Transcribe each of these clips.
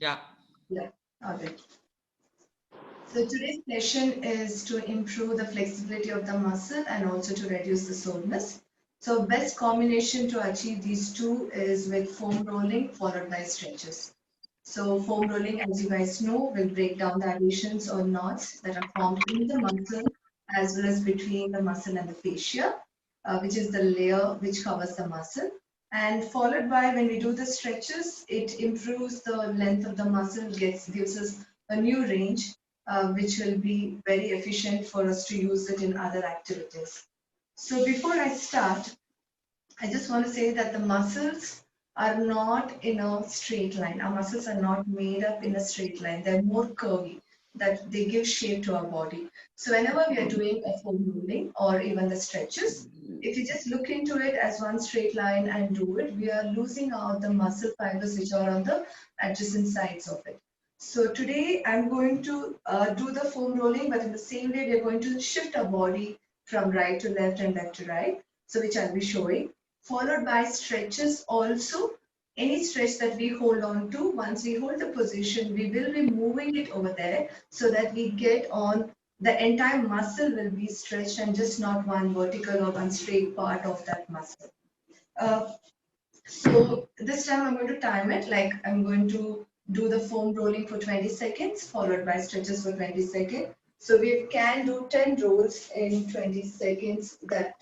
Yeah. Yeah. Okay. So today's session is to improve the flexibility of the muscle and also to reduce the soreness. So best combination to achieve these two is with foam rolling followed by stretches. So foam rolling, as you guys know, will break down the adhesions or knots that are formed in the muscle as well as between the muscle and the fascia, which is the layer which covers the muscle. And followed by when we do the stretches, it improves the length of the muscle, gives us a new range, which will be very efficient for us to use it in other activities. So before I start, I just want to say that the muscles are not in a straight line. Our muscles are not made up in a straight line. They're more curvy, that they give shape to our body. So whenever we are doing a foam rolling or even the stretches, if you just look into it as one straight line and do it, we are losing out the muscle fibers which are on the adjacent sides of it. So today I'm going to do the foam rolling, but in the same way we're going to shift our body from right to left and left to right. So which I'll be showing, followed by stretches also. Any stretch that we hold on to, once we hold the position, we will be moving it over there so that we get on the entire muscle will be stretched and just not one vertical or one straight part of that muscle. Uh, so this time I'm going to time it, like I'm going to do the foam rolling for 20 seconds followed by stretches for 20 seconds. So we can do 10 rolls in 20 seconds that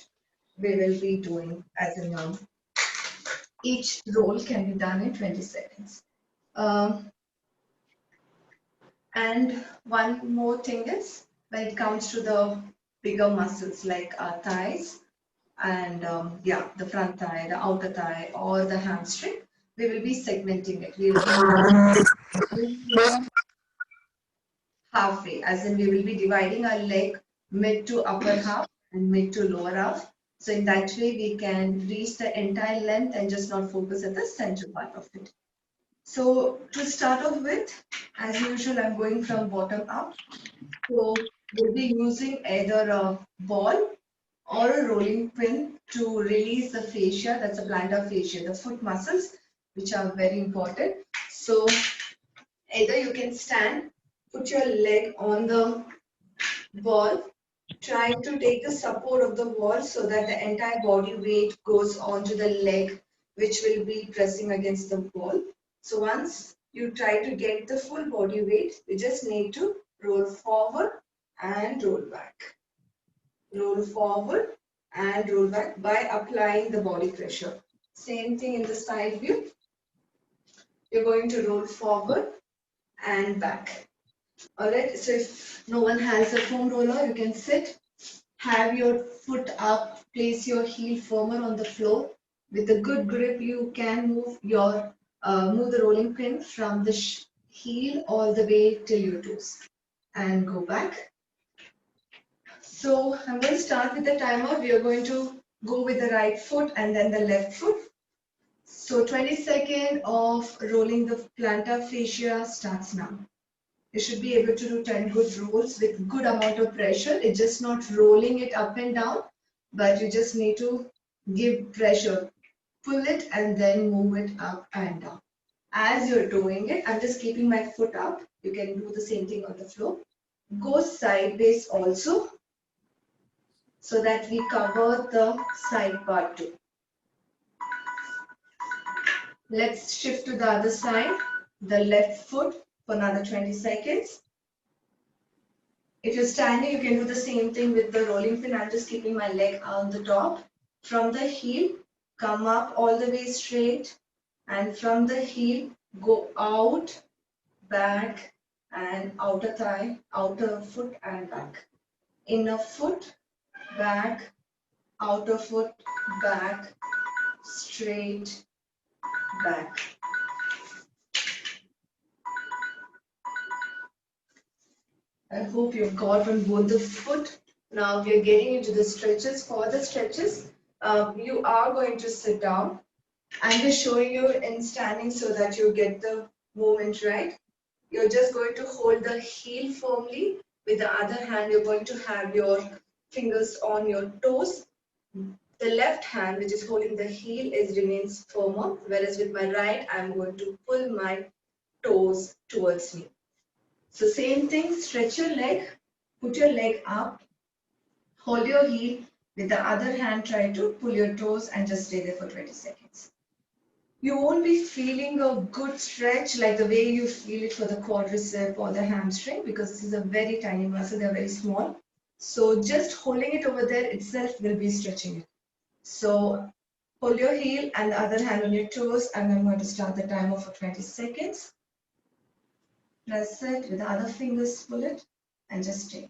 we will be doing as in now. Each roll can be done in 20 seconds. Um, and one more thing is when it comes to the bigger muscles like our thighs and yeah, the front thigh, the outer thigh, or the hamstring, we will be segmenting it. We will be moving halfway, as in we will be dividing our leg mid to upper half and mid to lower half. So in that way, we can reach the entire length and just not focus at the center part of it. So to start off with, as usual, I'm going from bottom up. So we'll be using either a ball or a rolling pin to release the fascia, that's the plantar fascia, the foot muscles, which are very important. So either you can stand, put your leg on the ball, trying to take the support of the wall so that the entire body weight goes onto the leg, which will be pressing against the wall. So once you try to get the full body weight, you just need to roll forward and roll back. Roll forward and roll back by applying the body pressure. Same thing in the side view. You're going to roll forward and back. Alright, so if no one has a foam roller, you can sit, have your foot up, place your heel firmer on the floor. With a good grip, you can move the rolling pin from the heel all the way till your toes and go back. So I'm going to start with the timer. We are going to go with the right foot and then the left foot. So 20 seconds of rolling the plantar fascia starts now. You should be able to do 10 good rolls with good amount of pressure. It's just not rolling it up and down, but you just need to give pressure. Pull it and then move it up and down. As you're doing it, I'm just keeping my foot up. You can do the same thing on the floor. Go sideways also so that we cover the side part too. Let's shift to the other side, the left foot for another 20 seconds. If you're standing, you can do the same thing with the rolling pin. I'm just keeping my leg on the top. From the heel, come up all the way straight. And from the heel, go out, back, and outer thigh, outer foot, and back. Inner foot, back, outer foot, back, straight, back. I hope you've got on both the foot. Now we are getting into the stretches. For the stretches, you are going to sit down. I'm just showing you in standing so that you get the movement right. You're just going to hold the heel firmly. With the other hand, you're going to have your fingers on your toes. The left hand, which is holding the heel, remains firmer. Whereas with my right, I'm going to pull my toes towards me. So same thing, stretch your leg, put your leg up, hold your heel, with the other hand try to pull your toes and just stay there for 20 seconds. You won't be feeling a good stretch like the way you feel it for the quadricep or the hamstring because this is a very tiny muscle, they're very small. So just holding it over there itself will be stretching it. So hold your heel and the other hand on your toes, and I'm going to start the timer for 20 seconds. Press it with the other fingers, pull it and just stay.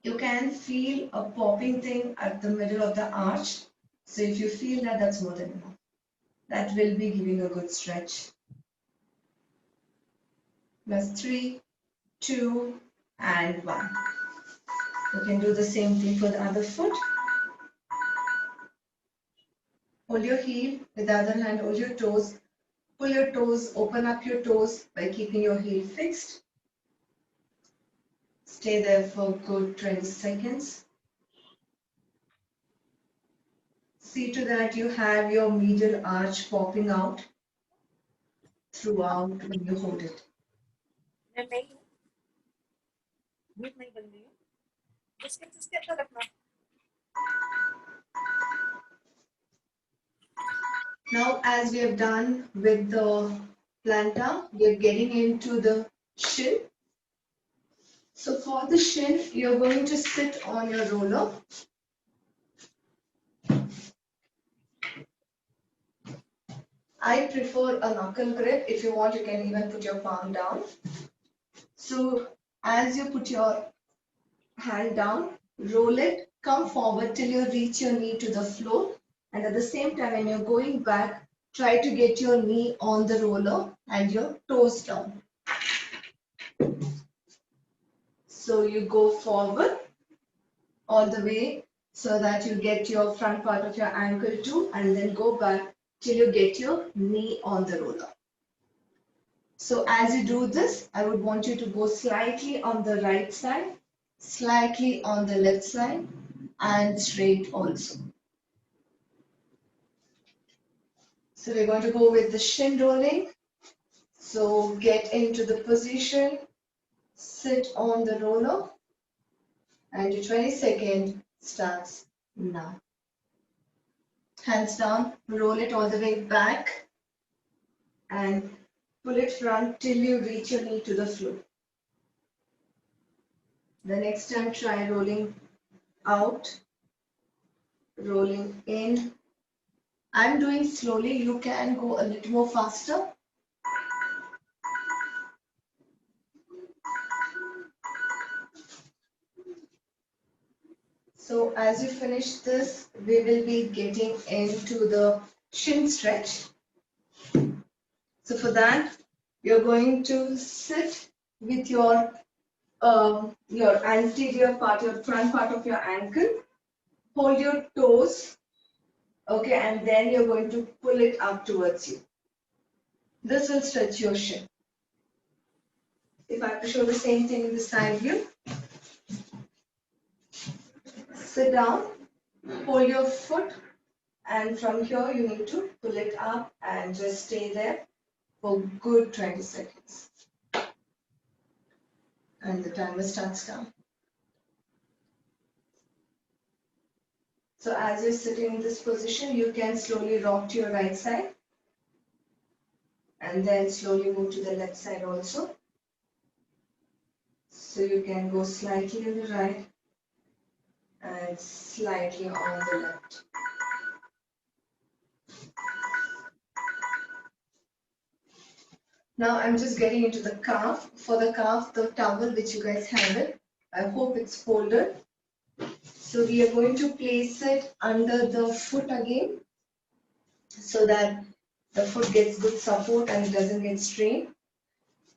You can feel a popping thing at the middle of the arch. So if you feel that, that's more than enough. That will be giving a good stretch. Plus 3, 2, and 1. You can do the same thing for the other foot. Hold your heel, with the other hand hold your toes. Pull your toes, open up your toes by keeping your heel fixed. Stay there for good 20 seconds. See to that you have your medial arch popping out throughout when you hold it. Now, as we have done with the plantar, we are getting into the shin. So for the shin, you're going to sit on your roller. I prefer a knuckle grip. If you want, you can even put your palm down. So as you put your hand down, roll it, come forward till you reach your knee to the floor. And at the same time, when you're going back, try to get your knee on the roller and your toes down. So you go forward all the way so that you get your front part of your ankle too, and then go back till you get your knee on the roller. So as you do this, I would want you to go slightly on the right side, slightly on the left side, and straight also. So we're going to go with the shin rolling. So get into the position, sit on the roller, and your 20-second starts now. Hands down, roll it all the way back, and pull it front till you reach your knee to the floor. The next time, try rolling out, rolling in. I'm doing slowly. You can go a little more faster. So as you finish this, we will be getting into the shin stretch. So for that, you're going to sit with your anterior part, your front part of your ankle. Hold your toes, okay, and then you're going to pull it up towards you. This will stretch your shin. If I have to show the same thing in the side view, sit down, hold your foot, and from here you need to pull it up and just stay there for good 20 seconds. And the timer starts now. So as you're sitting in this position, you can slowly rock to your right side and then slowly move to the left side also. So you can go slightly on the right and slightly on the left. Now I'm just getting into the calf. For the calf, the towel which you guys have it, I hope it's folded. So we are going to place it under the foot again so that the foot gets good support and it doesn't get strained.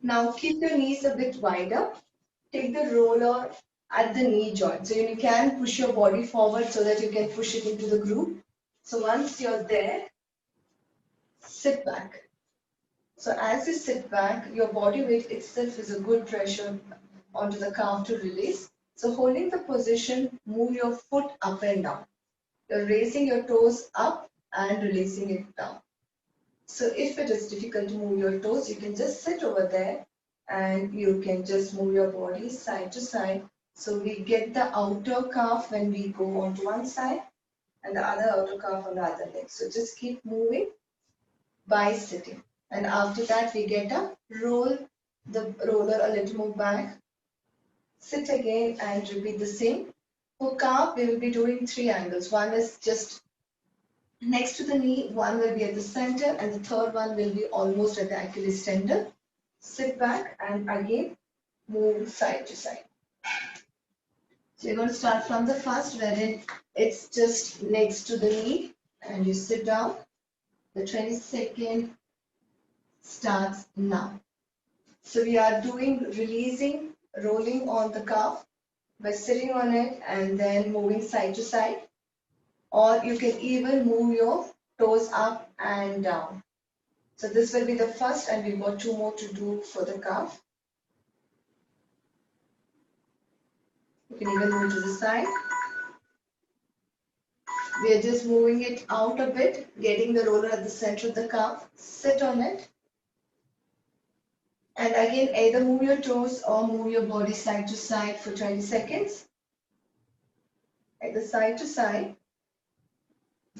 Now keep your knees a bit wider. Take the roller at the knee joint. So you can push your body forward so that you can push it into the groove. So once you're there, sit back. So as you sit back, your body weight itself is a good pressure onto the calf to release. So holding the position, move your foot up and down. You're raising your toes up and releasing it down. So if it is difficult to move your toes, you can just sit over there and you can just move your body side to side. So we get the outer calf when we go onto one side and the other outer calf on the other leg. So just keep moving by sitting. And after that, we get a roll the roller a little more back. Sit again and repeat the same. For calf, we will be doing 3 angles. One is just next to the knee, one will be at the center, and the third one will be almost at the Achilles tendon. Sit back and again move side to side. So you're going to start from the first, wherein it's just next to the knee, and you sit down. The 22nd starts now. So we are doing releasing, rolling on the calf by sitting on it and then moving side to side. Or you can even move your toes up and down. So this will be the first, and we've got 2 more to do for the calf. You can even move to the side. We are just moving it out a bit, getting the roller at the center of the calf. Sit on it. And again, either move your toes or move your body side to side for 20 seconds. Either side to side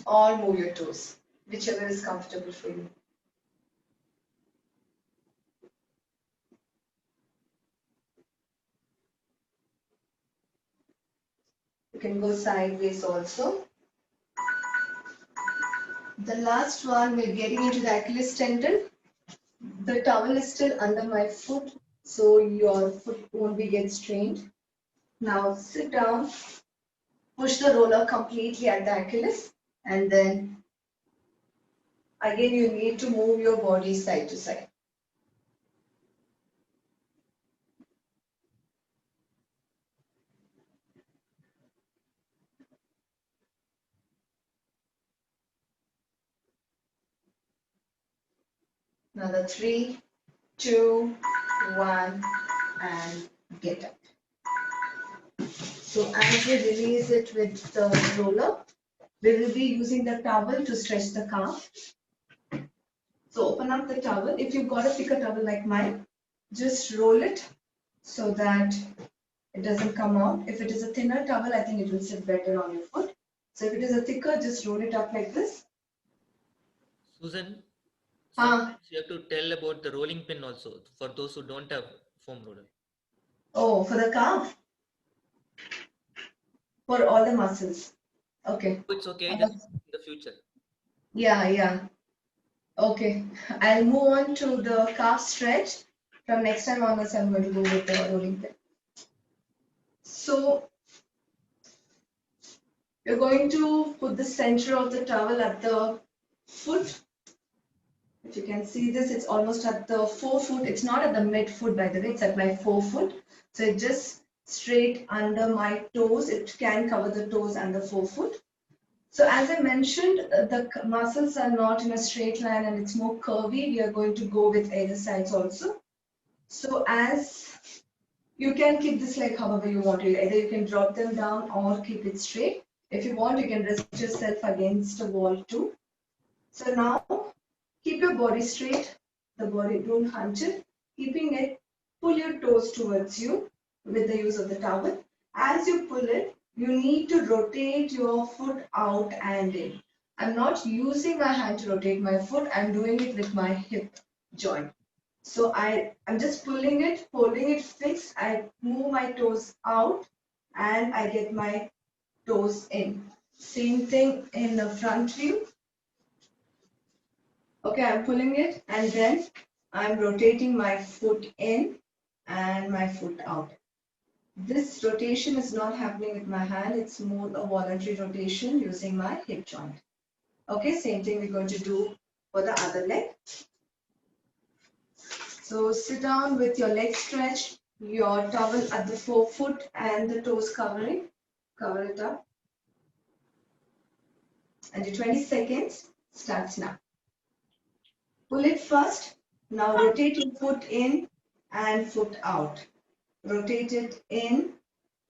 or move your toes, whichever is comfortable for you. You can go sideways also. The last one, we're getting into the Achilles tendon. The towel is still under my foot, so your foot won't be get strained. Now sit down, push the roller completely at the Achilles, and then again you need to move your body side to side. Another 3, 2, 1, and get up. So as we release it with the roller, we will be using the towel to stretch the calf. So open up the towel. If you've got a thicker towel like mine, just roll it so that it doesn't come out. If it is a thinner towel, I think it will sit better on your foot. So if it is a thicker, just roll it up like this. Susan, Ah, sometimes you have to tell about the rolling pin also for those who don't have foam roller. oh, for the calf, for all the muscles. Okay. It's okay, Uh, just in the future. yeah, yeah. Okay. I'll move on to the calf stretch. From next time onwards, I'm going to go with the rolling pin. So you're going to put the center of the towel at the foot. If you can see this, it's almost at the forefoot. It's not at the midfoot, by the way, it's at my forefoot. So it's just straight under my toes. It can cover the toes and the forefoot. So as I mentioned, the muscles are not in a straight line and it's more curvy. We are going to go with either sides also. So as you can keep this leg however you want to. Either you can drop them down or keep it straight. If you want, you can rest yourself against a wall too. So now keep your body straight. The body, don't hunch it. Keeping it, pull your toes towards you with the use of the towel. As you pull it, you need to rotate your foot out and in. I'm not using my hand to rotate my foot. I'm doing it with my hip joint. So I'm just pulling it, holding it fixed. I move my toes out and I get my toes in. Same thing in the front view. Okay, I'm pulling it and then I'm rotating my foot in and my foot out. This rotation is not happening with my hand. It's more a voluntary rotation using my hip joint. Okay, same thing we're going to do for the other leg. So sit down with your legs stretched, your towel at the forefoot and the toes covering. Cover it up. And your 20 seconds starts now. Pull it first. Now rotate your foot in and foot out. Rotate it in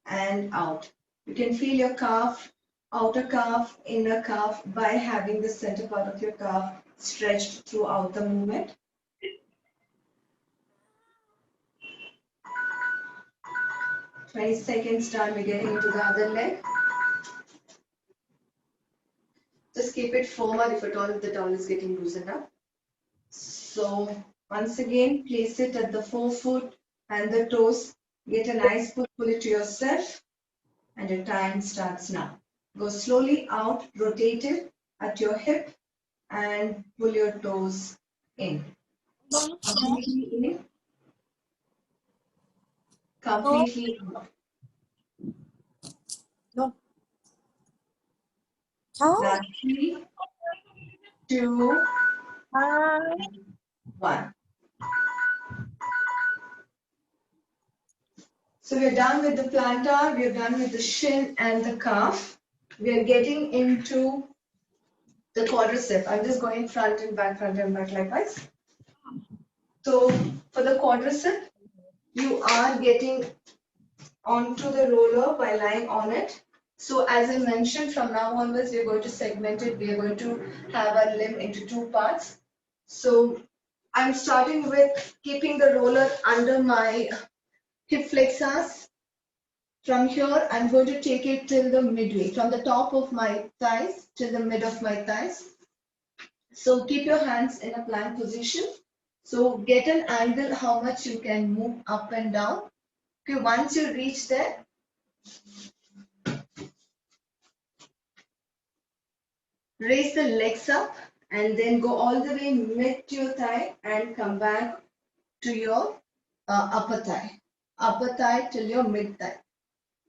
and out. You can feel your calf outer calf, inner calf by having the center part of your calf stretched throughout the movement. Twenty seconds done, we're getting into the other leg. Just keep it firmer if at all if the towel is getting loosened up. So once again, place it at the forefoot and the toes. Get a nice pull it to yourself, and your time starts now. Go slowly out, rotate it at your hip, and pull your toes in. Completely in, completely out. No. Now 3, 2, 1. So we're done with the plantar, we're done with the shin and the calf. We are getting into the quadricep. I'm just going front and back likewise. So for the quadricep, you are getting onto the roller by lying on it. So as I mentioned, from now onwards, we're going to segment it. We are going to have our limb into 2 parts. So I'm starting with keeping the roller under my hip flexors. From here, I'm going to take it till the midway, from the top of my thighs till the mid of my thighs. So keep your hands in a plank position. So get an angle how much you can move up and down. Okay, once you reach there, raise the legs up and then go all the way mid to your thigh and come back to your upper thigh till your mid thigh.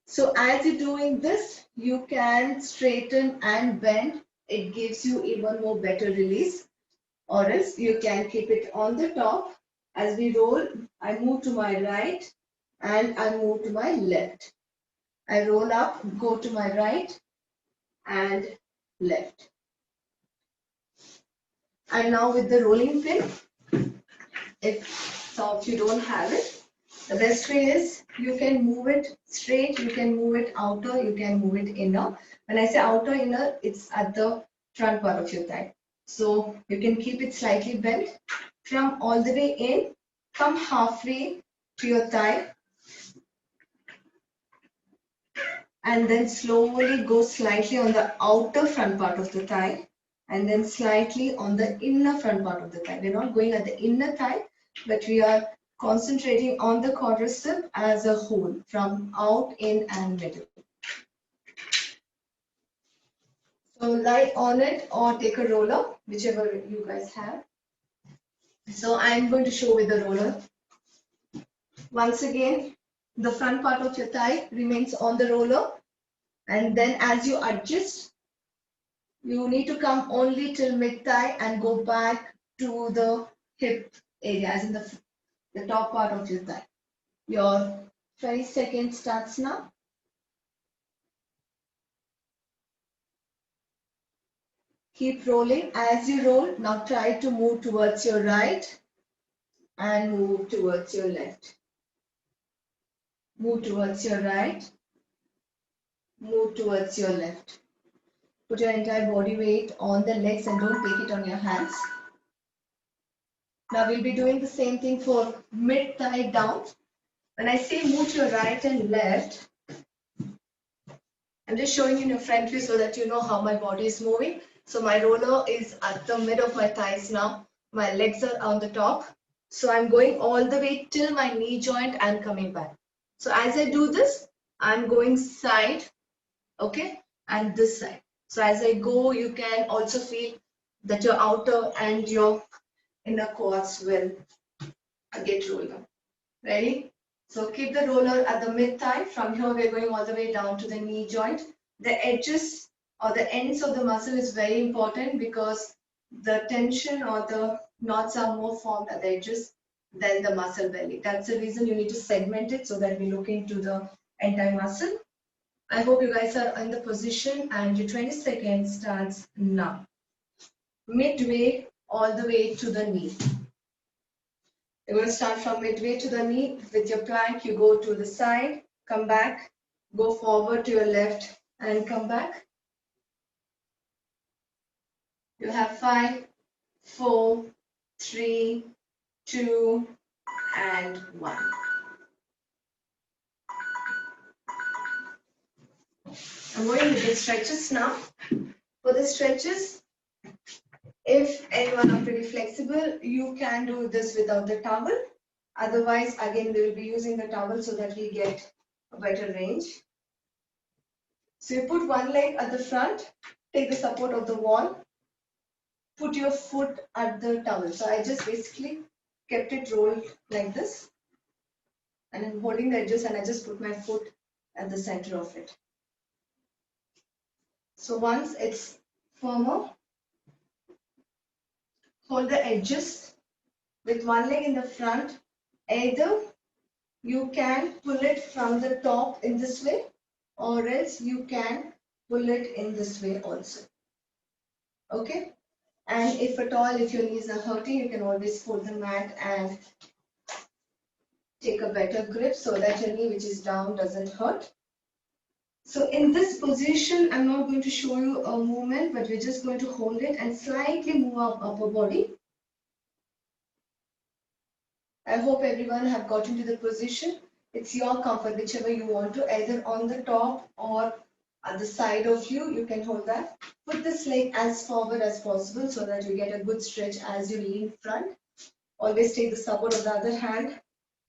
So as you're doing this, you can straighten and bend. It gives you even more better release, or else you can keep it on the top. As we roll, I move to my right and I move to my left. I roll up, go to my right and left. And now with the rolling pin, if some of you don't have it, the best way is you can move it straight, you can move it outer, you can move it inner. When I say outer, inner, it's at the front part of your thigh. So you can keep it slightly bent from all the way in, come halfway to your thigh, and then slowly go slightly on the outer front part of the thigh, and then slightly on the inner front part of the thigh. We're not going at the inner thigh, but we are concentrating on the quadricep as a whole, from out, in, and middle. So lie on it or take a roller, whichever you guys have. So I'm going to show with the roller. Once again, the front part of your thigh remains on the roller, and then as you adjust, you need to come only till mid thigh and go back to the hip area, as in the top part of your thigh. Your 20 seconds starts now. Keep rolling. As you roll, now try to move towards your right and move towards your left. Move towards your right, move towards your left. Put your entire body weight on the legs and don't take it on your hands. Now we'll be doing the same thing for mid thigh down. When I say move to your right and left, I'm just showing you in your front view so that you know how my body is moving. So my roller is at the mid of my thighs now. My legs are on the top. So I'm going all the way till my knee joint and coming back. So as I do this, I'm going side, okay, and this side. So as I go, you can also feel that your outer and your inner quads will get rolled up. Ready? So keep the roller at the mid thigh. From here, we're going all the way down to the knee joint. The edges or the ends of the muscle is very important because the tension or the knots are more formed at the edges than the muscle belly. That's the reason you need to segment it so that we look into the entire muscle. I hope you guys are in the position and your 20 seconds starts now. Midway all the way to the knee. You're going to start from midway to the knee. With your plank, you go to the side, come back, go forward to your left and come back. You have 5, 4, 3, 2, and 1. I'm going with the stretches now. For the stretches, if anyone are pretty flexible, you can do this without the towel. Otherwise, again, we will be using the towel so that we get a better range. So you put one leg at the front, take the support of the wall, put your foot at the towel. So I just basically kept it rolled like this, and I'm holding the edges, and I just put my foot at the center of it. So once it's firmer, hold the edges with one leg in the front. Either you can pull it from the top in this way, or else you can pull it in this way also. Okay? And if at all, if your knees are hurting, you can always fold the mat and take a better grip so that your knee which is down doesn't hurt. So in this position, I'm not going to show you a movement, but we're just going to hold it and slightly move our upper body. I hope everyone have got into the position. It's your comfort, whichever you want to, either on the top or at the side of you, you can hold that. Put this leg as forward as possible so that you get a good stretch as you lean front. Always take the support of the other hand.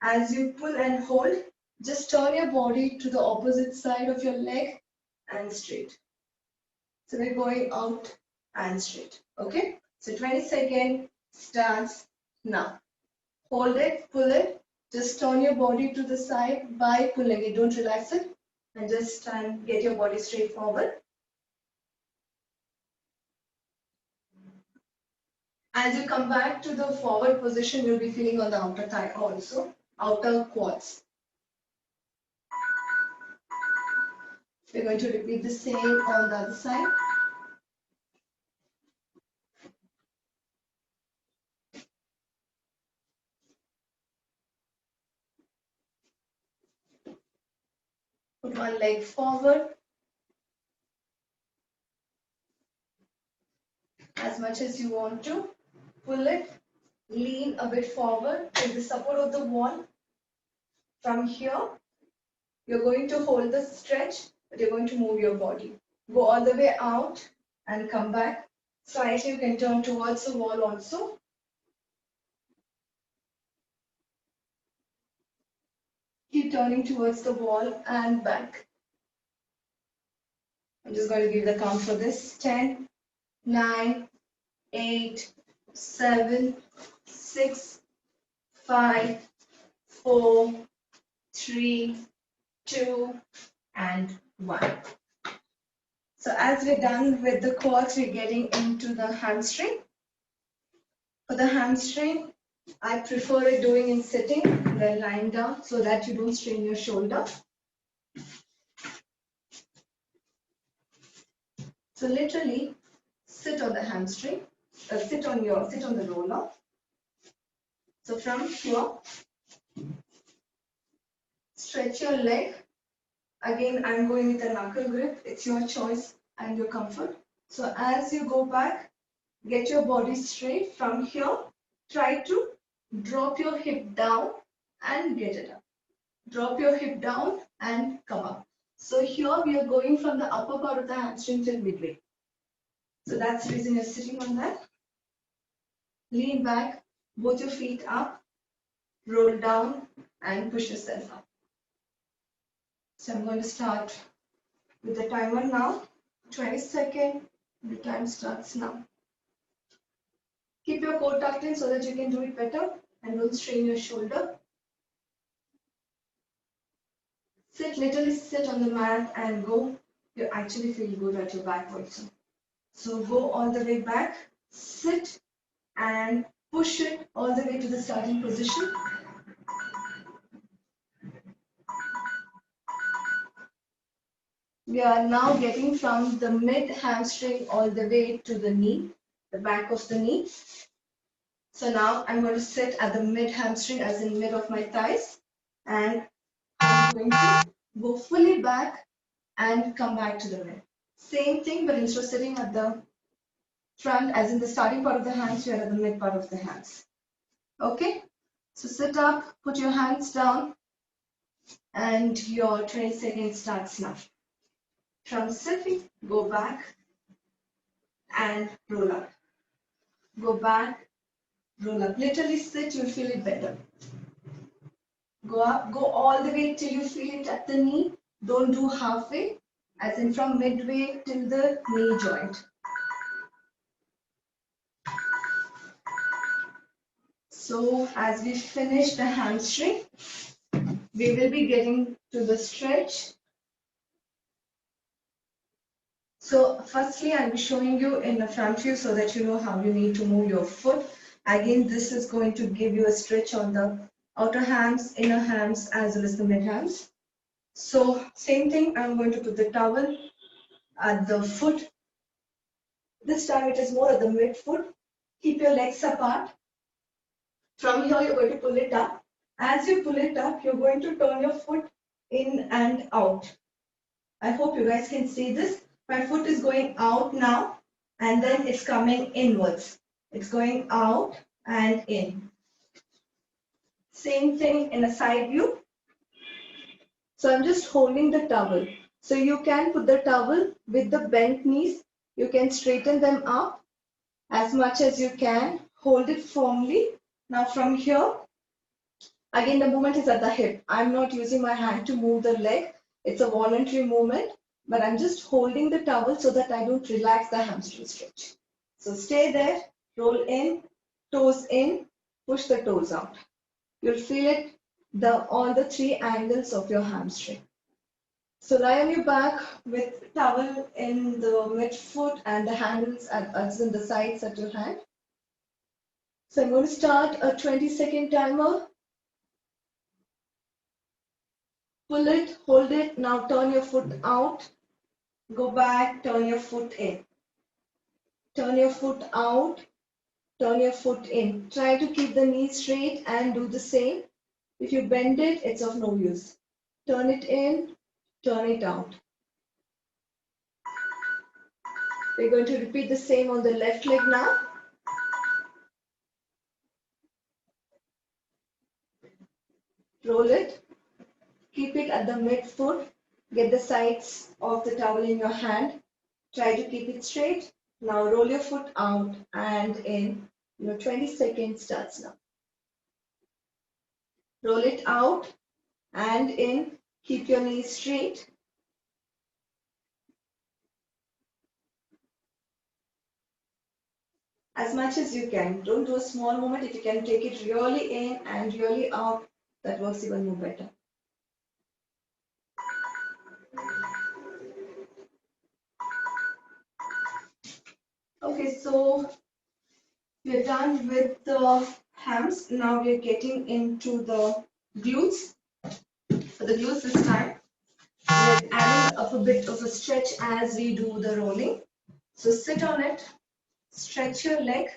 As you pull and hold, just turn your body to the opposite side of your leg and straight. So we're going out and straight. Okay? So 20-second starts now. Hold it, pull it. Just turn your body to the side by pulling it. Don't relax it. And just try and get your body straight forward. As you come back to the forward position, you'll be feeling on the outer thigh also, outer quads. We're going to repeat the same on the other side. Put one leg forward as much as you want to. Pull it, lean a bit forward, take the support of the wall. From here, you're going to hold the stretch, but you're going to move your body. Go all the way out and come back. Slightly, you can turn towards the wall also. Keep turning towards the wall and back. I'm just going to give the count for this. 10, 9, 8, 7, 6, 5, 4, 3, 2, and 1. So as we're done with the quads, we're getting into the hamstring. For the hamstring, I prefer it doing in sitting than lying down so that you don't strain your shoulder. So literally sit on the hamstring, sit on the roller. So from here, stretch your leg. Again, I'm going with a knuckle grip. It's your choice and your comfort. So as you go back, get your body straight. From here, try to drop your hip down and get it up. Drop your hip down and come up. So here we are going from the upper part of the hamstring till midway. So that's the reason you're sitting on that. Lean back, both your feet up, roll down and push yourself up. So I'm going to start with the timer now. 20-second, the time starts now. Keep your core tucked in so that you can do it better and don't strain your shoulder. Literally sit on the mat and go. You actually feel good at your back also. So go all the way back, sit and push it all the way to the starting position. We are now getting from the mid hamstring all the way to the knee, the back of the knee. So now I'm going to sit at the mid hamstring, as in mid of my thighs, and I'm going to go fully back and come back to the mid. Same thing, but instead of sitting at the Front, as in the starting part of the hands, we are at the mid part of the hands. Okay? So sit up, put your hands down, and your 20 seconds starts now. From sitting, go back and roll up. Go back, roll up. Literally sit, you'll feel it better. Go up, go all the way till you feel it at the knee. Don't do halfway, as in from midway till the knee joint. So as we finish the hamstring, we will be getting to the stretch. So firstly, I'll be showing you in the front view so that you know how you need to move your foot. Again, this is going to give you a stretch on the outer hams, inner hams, as well as the mid hams. So same thing, I'm going to put the towel at the foot. This time it is more at the mid foot. Keep your legs apart. From here, you're going to pull it up. As you pull it up, you're going to turn your foot in and out. I hope you guys can see this. My foot is going out now, and then it's coming inwards. It's going out and in. Same thing in a side view. So I'm just holding the towel. So you can put the towel with the bent knees. You can straighten them up as much as you can. Hold it firmly. Now from here, again the movement is at the hip. I'm not using my hand to move the leg. It's a voluntary movement, but I'm just holding the towel so that I don't relax the hamstring stretch. So stay there, roll in, toes in, push the toes out. You'll feel it on the three angles of your hamstring. So lie on your back with towel in the midfoot and the handles as in the sides at your hand. So I'm going to start a 20-second timer. Pull it, hold it. Now turn your foot out. Go back, turn your foot in. Turn your foot out, turn your foot in. Try to keep the knee straight and do the same. If you bend it, it's of no use. Turn it in, turn it out. We're going to repeat the same on the left leg now. Roll it. Keep it at the midfoot. Get the sides of the towel in your hand. Try to keep it straight. Now roll your foot out and in. Your 20 seconds starts now. Roll it out and in. Keep your knees straight. As much as you can. Don't do a small movement. If you can take it really in and really out, that works even more better. Okay, so we're done with the hams. Now we're getting into the glutes. For the glutes this time, we're adding up a bit of a stretch as we do the rolling. So sit on it, stretch your leg.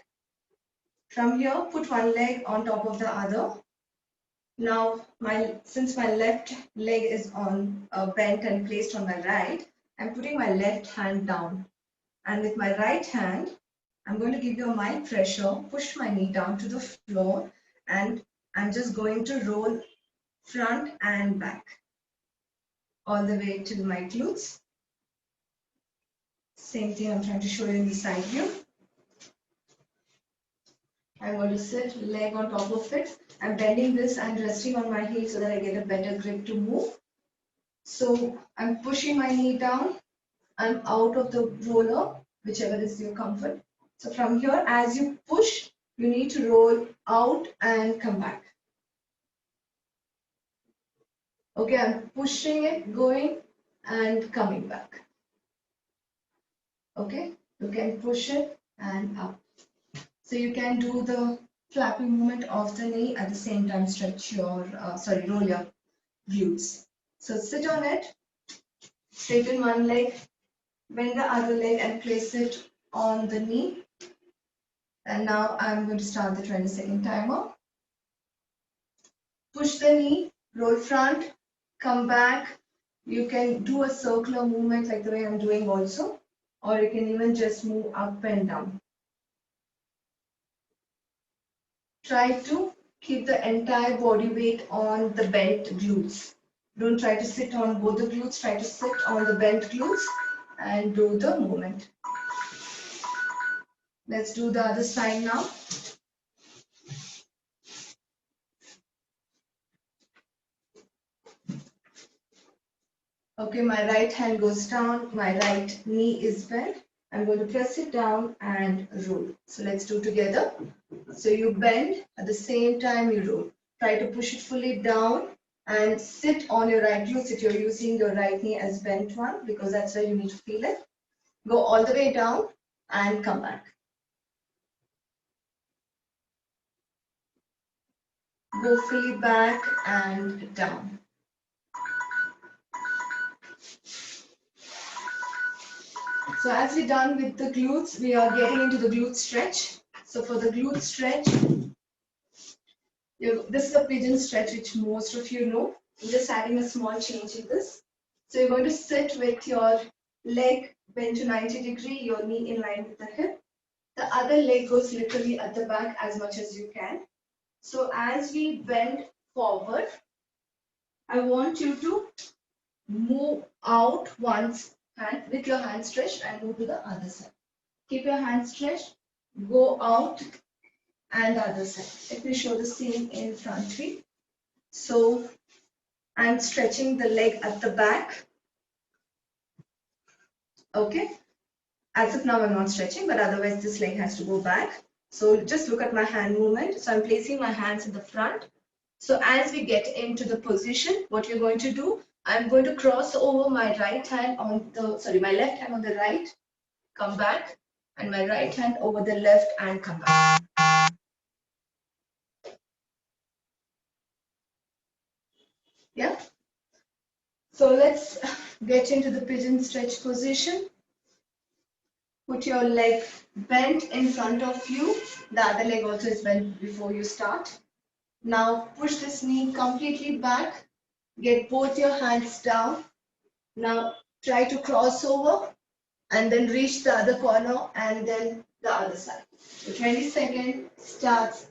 From here, put one leg on top of the other. Now, since my left leg is on bent and placed on my right, I'm putting my left hand down. And with my right hand, I'm going to give you a mild pressure, push my knee down to the floor, and I'm just going to roll front and back all the way till my glutes. Same thing I'm trying to show you in the side view. I'm going to sit leg on top of it. I'm bending this and resting on my heel so that I get a better grip to move. So I'm pushing my knee down. I'm out of the roller, whichever is your comfort. So from here, as you push, you need to roll out and come back. Okay, I'm pushing it, going and coming back. Okay, you can push it and up. So you can do the flapping movement of the knee at the same time stretch your, roll your glutes. So sit on it, straighten one leg, bend the other leg and place it on the knee. And now I'm going to start the 20-second timer. Push the knee, roll front, come back. You can do a circular movement like the way I'm doing also, or you can even just move up and down. try to keep the entire body weight on the bent glutes. Don't try to sit on both the glutes, try to sit on the bent glutes and do the movement. Let's do the other side now. Okay, my right hand goes down, my right knee is bent. I'm going to press it down and roll. So let's do together. So you bend, at the same time you roll. Try to push it fully down and sit on your right glutes if you're using your right knee as bent one, because that's where you need to feel it. Go all the way down and come back. Go fully back and down. So as we're done with the glutes, we are getting into the glute stretch. So for the glute stretch, this is a pigeon stretch, which most of you know. I'm just adding a small change in this. So you're going to sit with your leg bent to 90 degrees, your knee in line with the hip. The other leg goes literally at the back as much as you can. So as we bend forward, I want you to move out once hand with your hand stretched and move to the other side. Keep your hand stretched, go out and the other side. Let me show the same in front view. So I'm stretching the leg at the back. Okay. As of now, I'm not stretching, but otherwise this leg has to go back. So just look at my hand movement. So I'm placing my hands in the front. So as we get into the position, what we're going to do, I'm going to cross over my right hand on the, sorry, my left hand on the right, come back, and my right hand over the left and come back. Yeah. So let's get into the pigeon stretch position. Put your leg bent in front of you. The other leg also is bent before you start. Now push this knee completely back. Get both your hands down. Now try to cross over and then reach the other corner and then the other side. So 20 seconds starts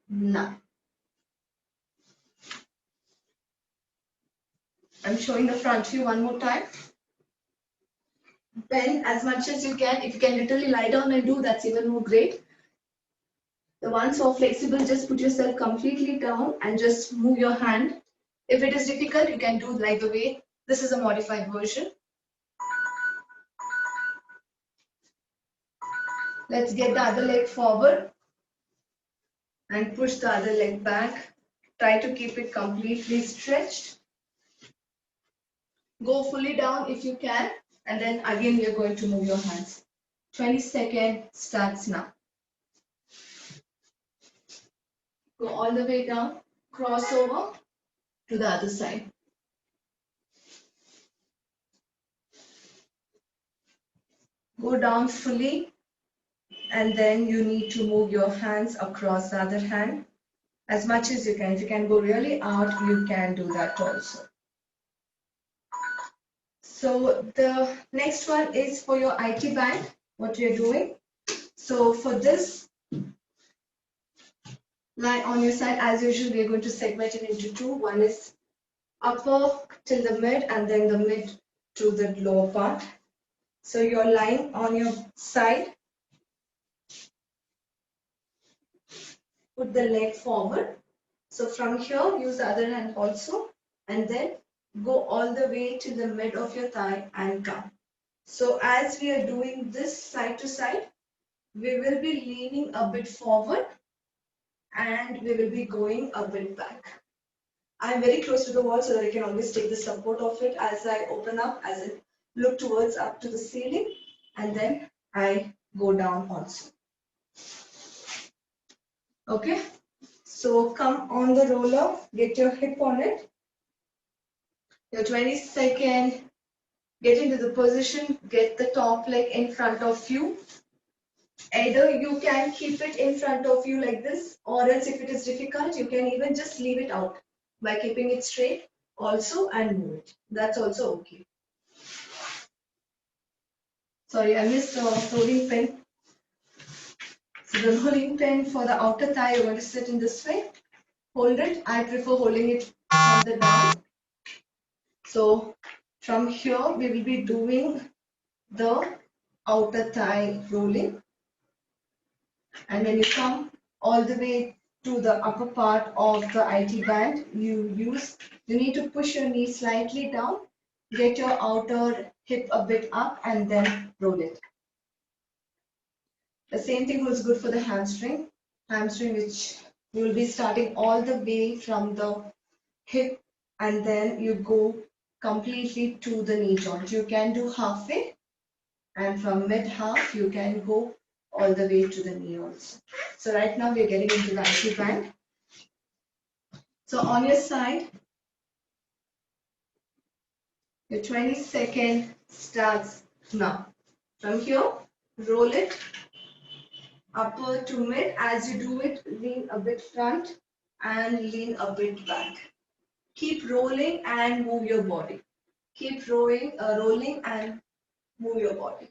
now. I'm showing the front view one more time. Bend as much as you can. If you can literally lie down and do, that's even more great. The ones who are flexible, just put yourself completely down and just move your hand. If it is difficult, you can do like the way. This is a modified version. Let's get the other leg forward and push the other leg back. Try to keep it completely stretched. Go fully down if you can, and then again you're going to move your hands. 20 seconds starts now. Go all the way down, cross over to the other side. Go down fully, and then you need to move your hands across the other hand as much as you can. If you can go really out, you can do that also. So the next one is for your IT band, what you're doing. So for this, lie on your side. As usual, we're going to segment it into two. One is upper till the mid and then the mid to the lower part. So you're lying on your side. Put the leg forward. So from here, use the other hand also, and then go all the way to the mid of your thigh and come. So as we are doing this side to side, we will be leaning a bit forward and we will be going a bit back. I'm very close to the wall so that I can always take the support of it as I open up, as I look towards up to the ceiling, and then I go down also. Okay, so come on the roller, get your hip on it. Your 20 second, get into the position, get the top leg in front of you. Either you can keep it in front of you like this, or else if it is difficult, you can even just leave it out by keeping it straight also and move it. That's also okay. Sorry, I missed the rolling pin. The rolling pin for the outer thigh, you're going to sit in this way. Hold it. I prefer holding it from the down. So from here, we will be doing the outer thigh rolling. And when you come all the way to the upper part of the IT band, you need to push your knee slightly down, get your outer hip a bit up, and then roll it. The same thing holds good for the hamstring. Hamstring, which you will be starting all the way from the hip, and then you go completely to the knee joint. You can do halfway, and from mid half, you can go all the way to the knee also. So right now we're getting into the IT band. So on your side, your 20-second starts now. From here, roll it upper to mid. As you do it, lean a bit front and lean a bit back. Keep rolling and move your body. Keep rolling and move your body.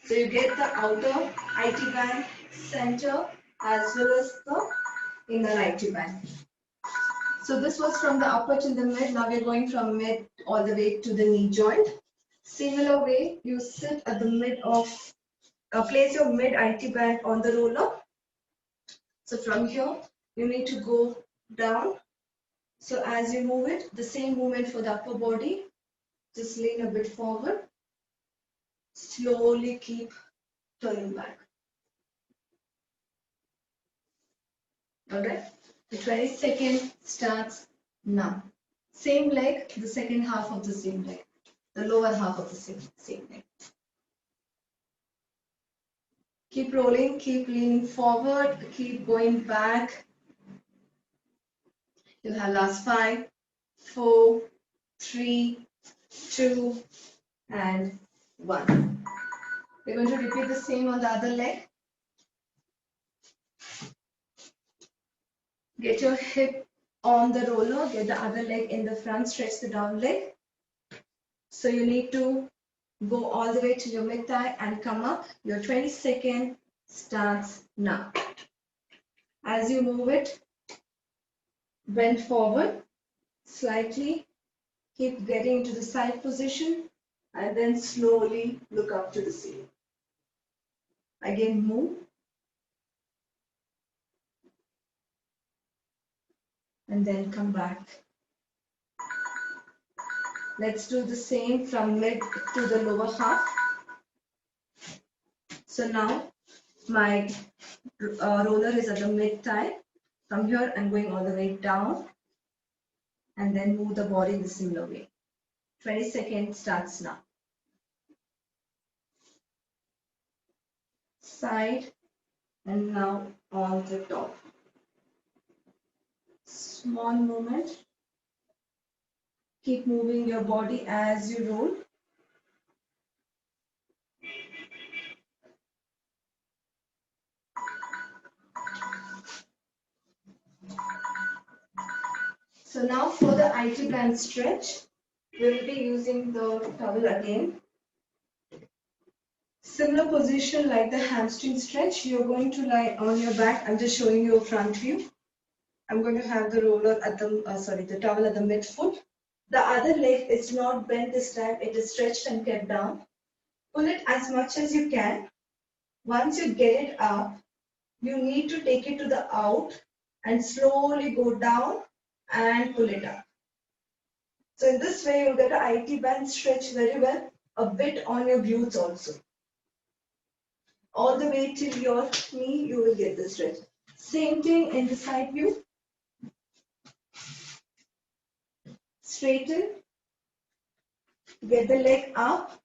So you get the outer IT band, center, as well as the inner IT band. So this was from the upper to the mid. Now we're going from mid all the way to the knee joint. Similar way, you sit at the mid of, place your mid IT band on the roller. So from here, you need to go down. So as you move it, the same movement for the upper body. Just lean a bit forward. Slowly keep turning back. Alright, the 20-second starts now. Same leg, the second half of the same leg, the lower half of the same leg. Keep rolling, keep leaning forward, keep going back. You'll have last 5, 4, 3, 2, and 1. We're going to repeat the same on the other leg. Get your hip on the roller, get the other leg in the front, stretch the down leg. So you need to go all the way to your mid thigh and come up. Your 20-second starts now. As you move it, bend forward slightly, keep getting into the side position, and then slowly look up to the ceiling. Again, move. And then come back. Let's do the same from mid to the lower half. So now my roller is at the mid thigh. From here, I'm going all the way down and then move the body in the similar way. 20 seconds starts now. Side and now on the top. Small movement. Keep moving your body as you roll. So now for the IT band stretch, we'll be using the towel again. Similar position like the hamstring stretch. You're going to lie on your back. I'm just showing you a front view. I'm going to have the roller at the towel at the midfoot. The other leg is not bent this time. It is stretched and kept down. Pull it as much as you can. Once you get it up, you need to take it to the out and slowly go down and pull it up. So in this way, you'll get the IT band stretch very well, a bit on your glutes also. All the way till your knee, you will get the stretch. Same thing in the side view. Straighten, get the leg up.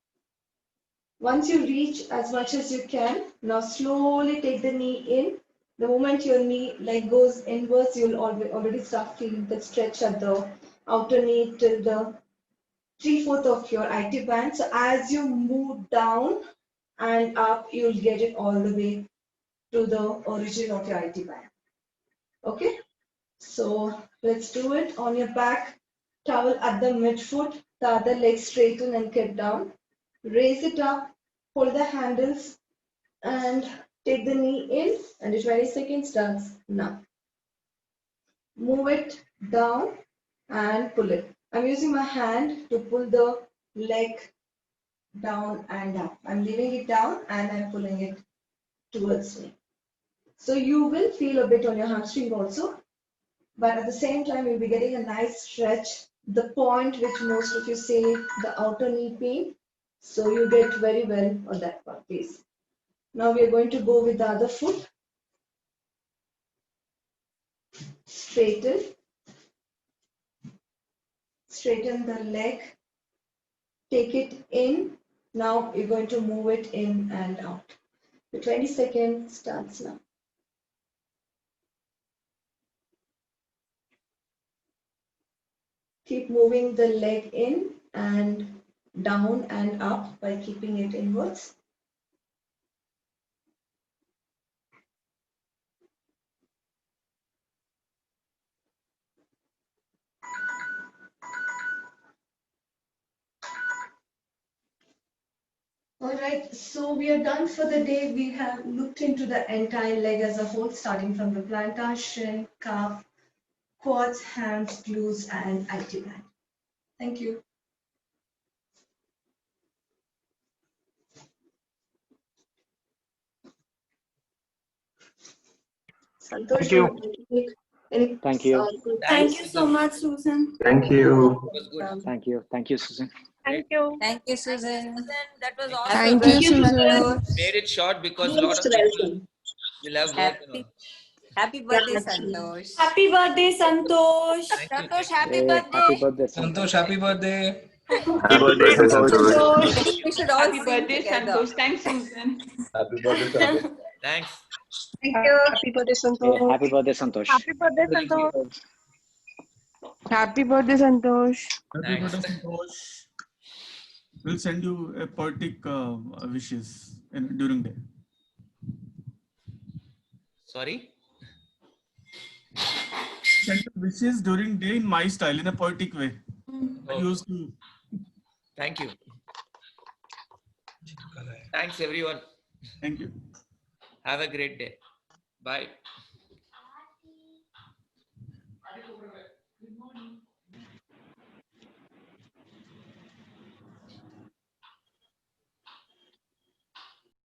Once you reach as much as you can, now slowly take the knee in. The moment your knee leg goes inwards, you'll already start feeling the stretch at the outer knee till the 3/4 of your IT band. So as you move down and up, you'll get it all the way to the origin of your IT band. Okay, so let's do it on your back. Towel at the midfoot, the other leg straighten and kept down. Raise it up, hold the handles and Take the knee in and the 20 seconds starts now. Move it down and pull it. I'm using my hand to pull the leg down and up. I'm leaving it down and I'm pulling it towards me. So you will feel a bit on your hamstring also, but at the same time you'll be getting a nice stretch. The point which most of you say the outer knee pain. So you get very well on that part, please. Now we are going to go with the other foot. Straighten. Straighten the leg. Take it in. Now you're going to move it in and out. The 20 seconds starts now. Keep moving the leg in and down and up by keeping it inwards. All right, so we are done for the day. We have looked into the entire leg as a whole, starting from the plantar, shin, calf, quads, hams, glutes, and IT band. Thank you. Santosh, Thank do you you. want to take any Thank you. Thanks, Thank you so Susan. much, Susan. Thank you. It was good. Thank you. Thank you, Susan. Great. Thank you, Susan. That was Thank awesome. Thank you, Happy Susan. Made it short because a lot Most of people welcome. will have work and all. Happy birthday, Santosh. Happy birthday, Santosh. Thank you. Santosh, happy Hey, birthday. happy birthday, Santosh, Santosh. happy birthday. Happy birthday, Santosh. I think we should all Happy sing birthday, together. Santosh. Thanks, Susan. Happy birthday, Santosh. Thanks. Thank you. Happy birthday, Hey, Santosh. happy birthday, Santosh. Happy birthday, Thank you. Santosh. Happy birthday, Santosh. Happy Thanks. birthday, Santosh. We'll send you a poetic wishes during day. Sorry. Send you wishes during day in my style, in a poetic way. I Oh, used to. thank you. Thanks, everyone. Thank you. Have a great day. Bye.